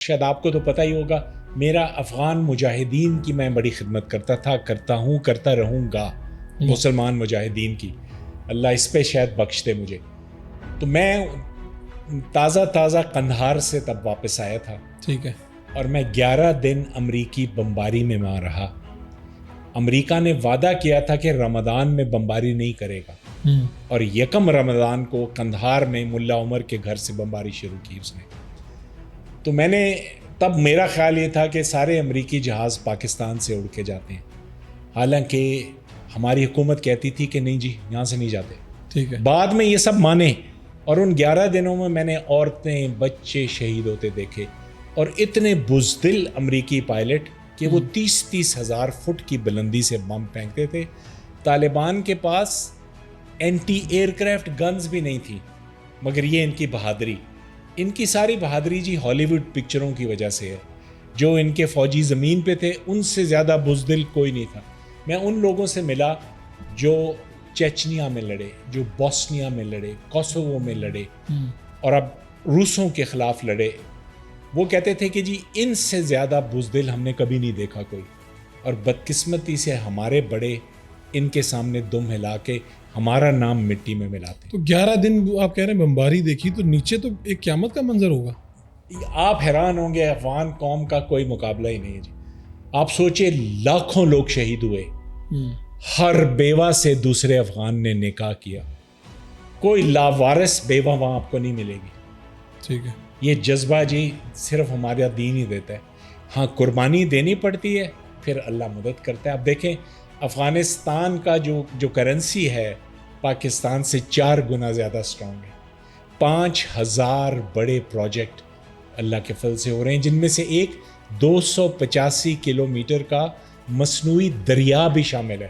شاید آپ کو تو پتہ ہی ہوگا، میرا افغان مجاہدین کی میں بڑی خدمت کرتا تھا، کرتا ہوں، کرتا رہوں گا، مسلمان مجاہدین کی، اللہ اس پہ شاید بخش دے مجھے۔ تو میں تازہ قندھار سے تب واپس آیا تھا، ٹھیک ہے، اور میں 11 دن امریکی بمباری میں وہاں رہا۔ امریکہ نے وعدہ کیا تھا کہ رمضان میں بمباری نہیں کرے گا، اور یکم رمضان کو قندھار میں ملا عمر کے گھر سے بمباری شروع کی اس نے۔ تو میں نے تب میرا خیال یہ تھا کہ سارے امریکی جہاز پاکستان سے اڑ کے جاتے ہیں، حالانکہ ہماری حکومت کہتی تھی کہ نہیں جی یہاں سے نہیں جاتے۔ ٹھیک ہے، بعد میں یہ سب مانے، اور ان 11 دنوں میں نے عورتیں بچے شہید ہوتے دیکھے، اور اتنے بزدل امریکی پائلٹ کہ وہ 30 ہزار فٹ کی بلندی سے بم پھینکتے تھے۔ طالبان کے پاس اینٹی ایئر کرافٹ گنز بھی نہیں تھی، مگر یہ ان کی بہادری، ان کی ساری بہادری جی ہالی ووڈ پکچروں کی وجہ سے ہے۔ جو ان کے فوجی زمین پہ تھے ان سے زیادہ بزدل کوئی نہیں تھا۔ میں ان لوگوں سے ملا جو چیچنیا میں لڑے، جو بوسنیا میں لڑے، کوسوو میں لڑے، اور اب روسوں کے خلاف لڑے۔ وہ کہتے تھے کہ جی ان سے زیادہ بزدل ہم نے کبھی نہیں دیکھا کوئی، اور بدقسمتی سے ہمارے بڑے ان کے سامنے دم ہلا کے ہمارا نام مٹی میں ملاتے ہیں۔ تو 11 دن آپ کہہ رہے ہیں بمباری دیکھی، تو نیچے تو ایک قیامت کا منظر ہوگا۔ آپ حیران ہوں گے، افغان قوم کا کوئی مقابلہ ہی نہیں ہے جی۔ آپ سوچے لاکھوں لوگ شہید ہوئے، ہر بیوہ سے دوسرے افغان نے نکاح کیا، کوئی لاوارث بیوہ وہاں آپ کو نہیں ملے گی۔ ٹھیک ہے، یہ جذبہ جی صرف ہمارا دین ہی دیتا ہے۔ ہاں قربانی دینی پڑتی ہے، پھر اللہ مدد کرتا ہے۔ اب دیکھیں افغانستان کا جو کرنسی ہے پاکستان سے 4 گنا زیادہ سٹرونگ ہے۔ 5000 بڑے پروجیکٹ اللہ کے فضل سے ہو رہے ہیں، جن میں سے ایک 285 کلومیٹر کا مصنوعی دریا بھی شامل ہے۔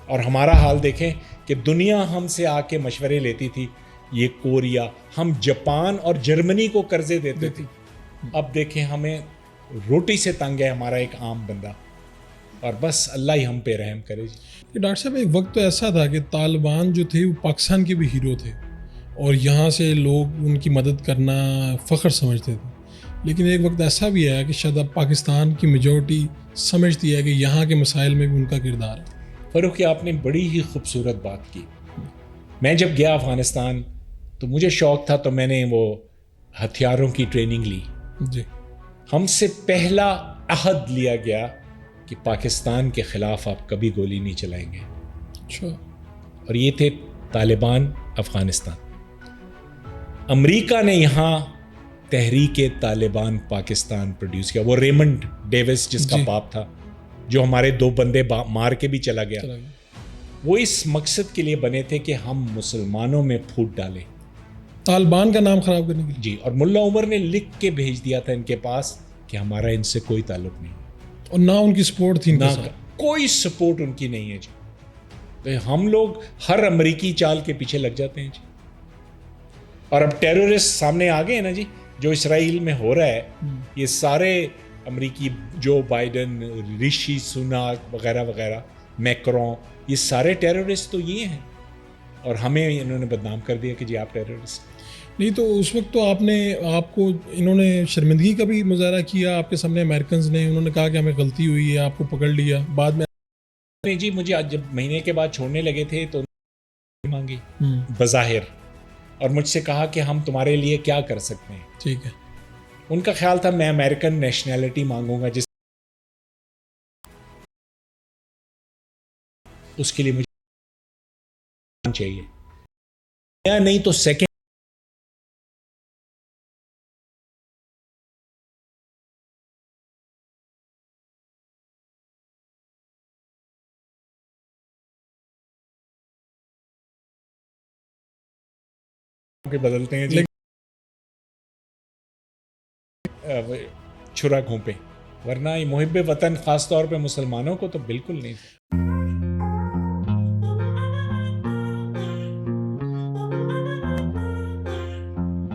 اور ہمارا حال دیکھیں کہ دنیا ہم سے آ کے مشورے لیتی تھی، یہ کوریا، ہم جاپان اور جرمنی کو قرضے دیتے تھے، اب دیکھیں ہمیں روٹی سے تنگ ہے ہمارا ایک عام بندہ، اور بس اللہ ہی ہم پہ رحم کرے جی۔ ڈاکٹر صاحب ایک وقت تو ایسا تھا کہ طالبان جو تھے وہ پاکستان کے بھی ہیرو تھے، اور یہاں سے لوگ ان کی مدد کرنا فخر سمجھتے تھے، لیکن ایک وقت ایسا بھی ہے کہ شاید اب پاکستان کی میجورٹی سمجھتی ہے کہ یہاں کے مسائل میں بھی ان کا کردار ہے۔ فاروق، آپ نے بڑی ہی خوبصورت بات کی۔ میں جب گیا افغانستان تو مجھے شوق تھا، تو میں نے وہ ہتھیاروں کی ٹریننگ لی۔ جی، ہم سے پہلا عہد لیا گیا کہ پاکستان کے خلاف آپ کبھی گولی نہیں چلائیں گے، اچھا، اور یہ تھے طالبان افغانستان۔ امریکہ نے یہاں تحریک طالبان پاکستان پروڈیوس کیا، وہ ریمنڈ ڈیوس جس کا باپ تھا، جو ہمارے 2 بندے مار کے بھی چلا گیا، وہ اس مقصد کے لیے بنے تھے کہ ہم مسلمانوں میں پھوٹ ڈالیں، طالبان کا نام خراب کرنے کے لیے۔ جی۔ اور ملا عمر نے لکھ کے بھیج دیا تھا ان کے پاس کہ ہمارا ان سے کوئی تعلق نہیں، اور نہ ان کی سپورٹ تھی، نہ کوئی سپورٹ ان کی نہیں ہے جی۔ تو ہم لوگ ہر امریکی چال کے پیچھے لگ جاتے ہیں جی۔ اور اب ٹیرورسٹ سامنے آ گئے نا جی، جو اسرائیل میں ہو رہا ہے، یہ سارے امریکی، جو بائیڈن، رشی سوناک وغیرہ وغیرہ، میکرون، یہ سارے ٹیرورسٹ تو یہ ہیں، اور ہمیں انہوں نے بدنام کر دیا کہ جی آپ ٹیرورسٹ نہیں۔ تو اس وقت تو آپ کو انہوں نے شرمندگی کا بھی مظاہرہ کیا آپ کے سامنے، امریکنز نے، انہوں نے کہا کہ ہمیں غلطی ہوئی ہے، آپ کو پکڑ لیا بعد میں جی۔ مجھے جب مہینے کے بعد چھوڑنے لگے تھے تو مانگی بظاہر، اور مجھ سے کہا کہ ہم تمہارے لیے کیا کر سکتے ہیں۔ ٹھیک ہے، ان کا خیال تھا میں امریکن نیشنلٹی مانگوں گا، جس اس کے لیے مجھے چاہیے، یا نہیں تو سیکنڈ کے بدلتے ہیں جی، چھرا گھونپے، ورنہ محب وطن خاص طور پہ مسلمانوں کو تو بالکل نہیں۔